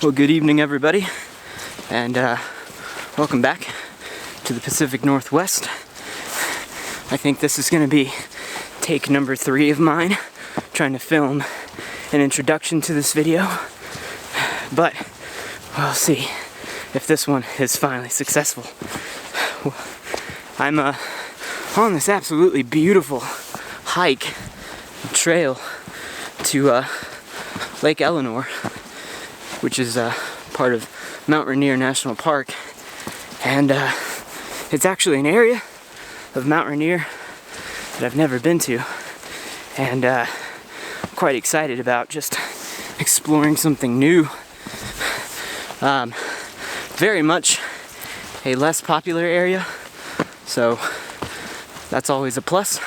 Well, good evening, everybody, and welcome back to the Pacific Northwest. I think this is going to be take number 3 of mine, trying to film an introduction to this video, but we'll see if this one is finally successful. I'm on this absolutely beautiful hike trail to Lake Eleanor, which is part of Mount Rainier National Park, and it's actually an area of Mount Rainier that I've never been to, and I'm quite excited about just exploring something new. Very much a less popular area, so that's always a plus.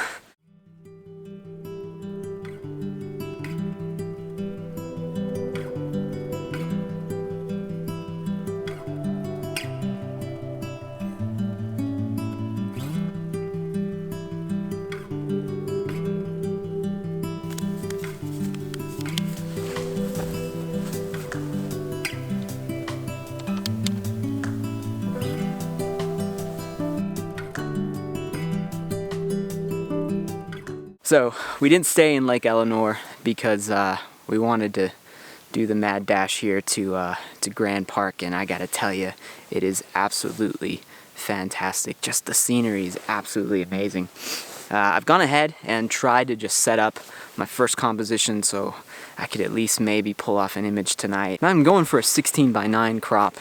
So we didn't stay in Lake Eleanor because we wanted to do the mad dash here to Grand Park, and I gotta tell you, it is absolutely fantastic. Just the scenery is absolutely amazing. I've gone ahead and tried to just set up my first composition so I could at least maybe pull off an image tonight. I'm going for a 16:9 crop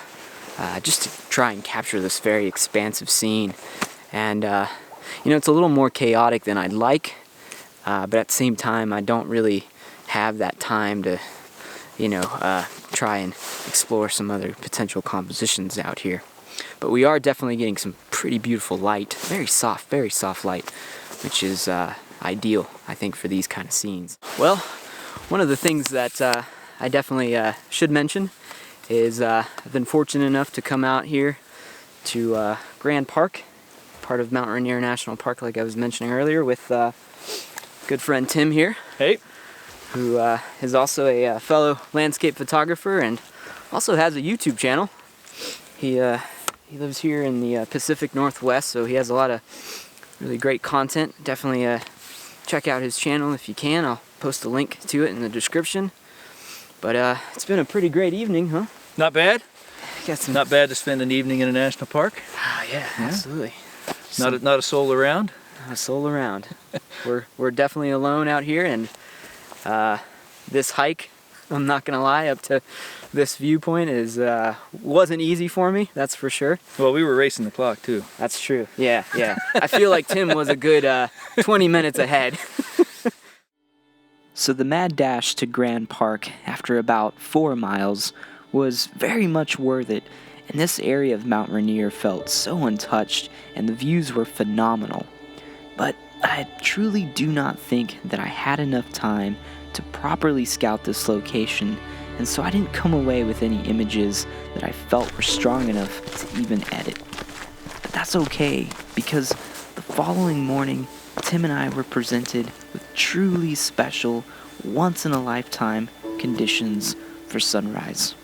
just to try and capture this very expansive scene. And you know, it's a little more chaotic than I'd like. But at the same time, I don't really have that time to, you know, try and explore some other potential compositions out here. But we are definitely getting some pretty beautiful light, very soft light, which is ideal, I think, for these kind of scenes. Well, one of the things that I definitely should mention is I've been fortunate enough to come out here to Grand Park, part of Mount Rainier National Park, like I was mentioning earlier, with good friend Tim here. Hey. Who is also a fellow landscape photographer and also has a YouTube channel. He lives here in the Pacific Northwest, so he has a lot of really great content. Definitely check out his channel if you can. I'll post a link to it in the description. But it's been a pretty great evening, huh? Not bad. Not bad to spend an evening in a national park. Yeah, absolutely. Not a soul around. Not a soul around. We're definitely alone out here, and this hike, I'm not gonna lie, up to this viewpoint wasn't easy for me, that's for sure. Well, we were racing the clock too. That's true. Yeah. I feel like Tim was a good 20 minutes ahead. So the mad dash to Grand Park after about 4 miles was very much worth it, and this area of Mount Rainier felt so untouched, and the views were phenomenal. But I truly do not think that I had enough time to properly scout this location, and so I didn't come away with any images that I felt were strong enough to even edit. But that's okay, because the following morning, Tim and I were presented with truly special, once-in-a-lifetime conditions for sunrise.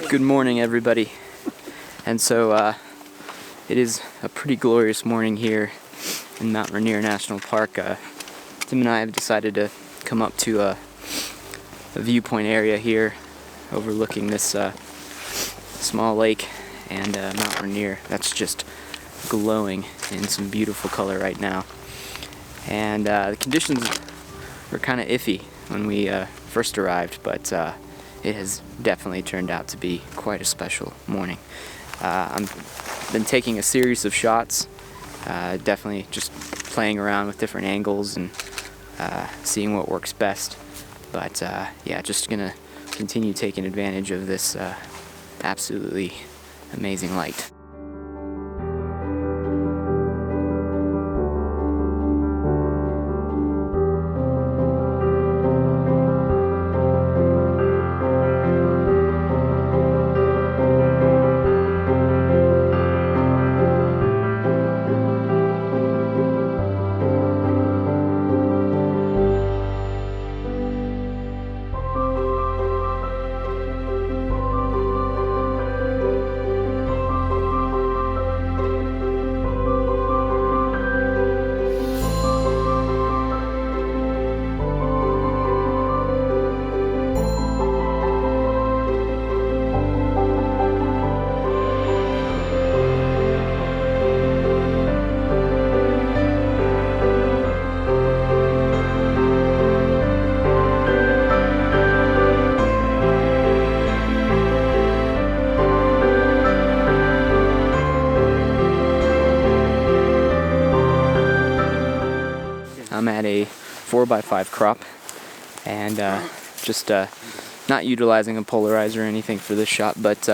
Good morning, everybody. And so it is a pretty glorious morning here in Mount Rainier National Park. Tim and I have decided to come up to a viewpoint area here overlooking this small lake and Mount Rainier. That's just glowing in some beautiful color right now. And the conditions were kind of iffy when we first arrived, but it has definitely turned out to be quite a special morning. I've been taking a series of shots, definitely just playing around with different angles and seeing what works best. But yeah, just gonna continue taking advantage of this absolutely amazing light. I'm at a 4x5 crop, and just not utilizing a polarizer or anything for this shot, but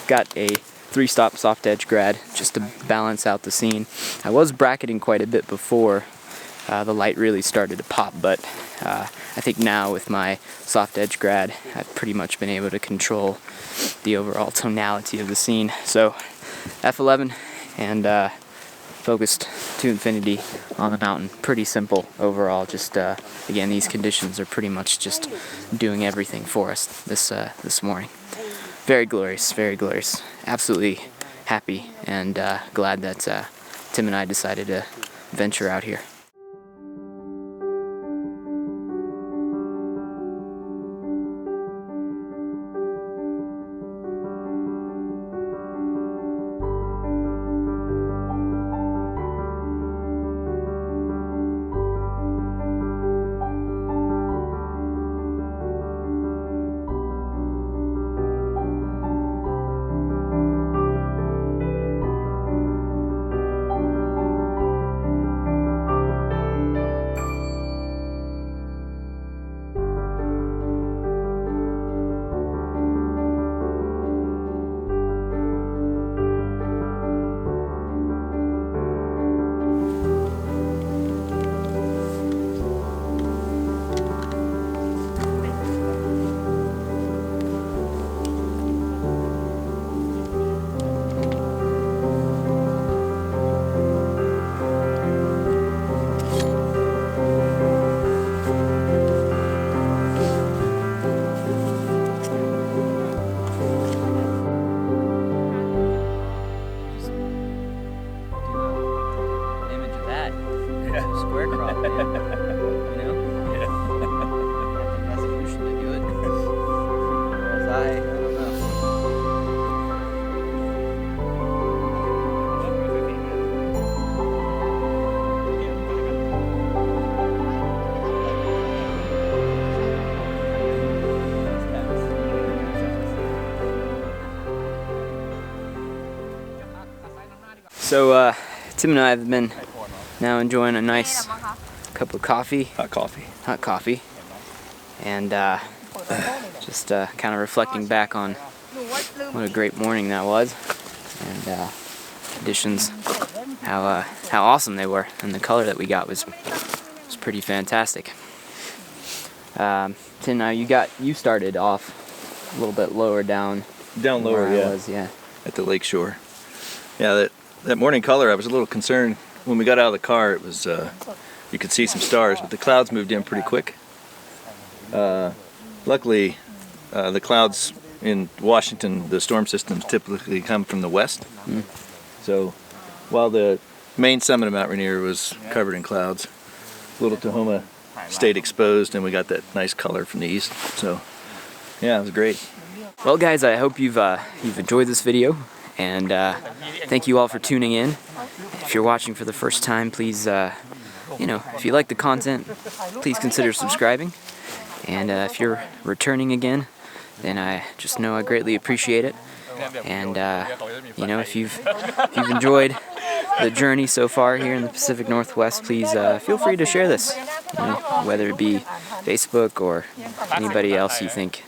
got a 3-stop soft edge grad just to balance out the scene. I was bracketing quite a bit before the light really started to pop, but I think now with my soft edge grad, I've pretty much been able to control the overall tonality of the scene. So F11 and focused to infinity on the mountain. Pretty simple overall. Just again, these conditions are pretty much just doing everything for us this morning. Very glorious, very glorious. Absolutely happy and glad that Tim and I decided to venture out here. Square crop, man. You know? Yeah. That's the solution to do it. Whereas I don't know. So Tim and I have been now enjoying a nice cup of coffee. Hot coffee. And just kind of reflecting back on what a great morning that was, and conditions, how awesome they were, and the color that we got was pretty fantastic. Tim, now you started off a little bit lower down. Down lower, where yeah. I was, yeah. At the lake shore. Yeah, that morning color, I was a little concerned. When we got out of the car, it was you could see some stars, but the clouds moved in pretty quick. Luckily, the clouds in Washington, the storm systems typically come from the west. So while the main summit of Mount Rainier was covered in clouds, Little Tahoma stayed exposed, and we got that nice color from the east. So yeah, it was great. Well, guys, I hope you've enjoyed this video, and thank you all for tuning in. If you're watching for the first time, please, if you like the content, please consider subscribing. And if you're returning again, then I just know I greatly appreciate it. And you know, if you've enjoyed the journey so far here in the Pacific Northwest, please feel free to share this, you know, whether it be Facebook or anybody else you think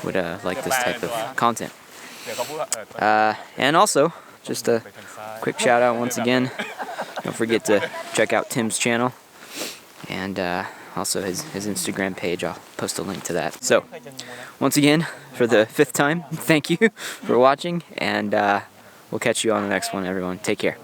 would like this type of content. And also, just a quick shout out once again, don't forget to check out Tim's channel and also his Instagram page. I'll post a link to that. So once again, for the 5th time, thank you for watching, and we'll catch you on the next one, everyone. Take care.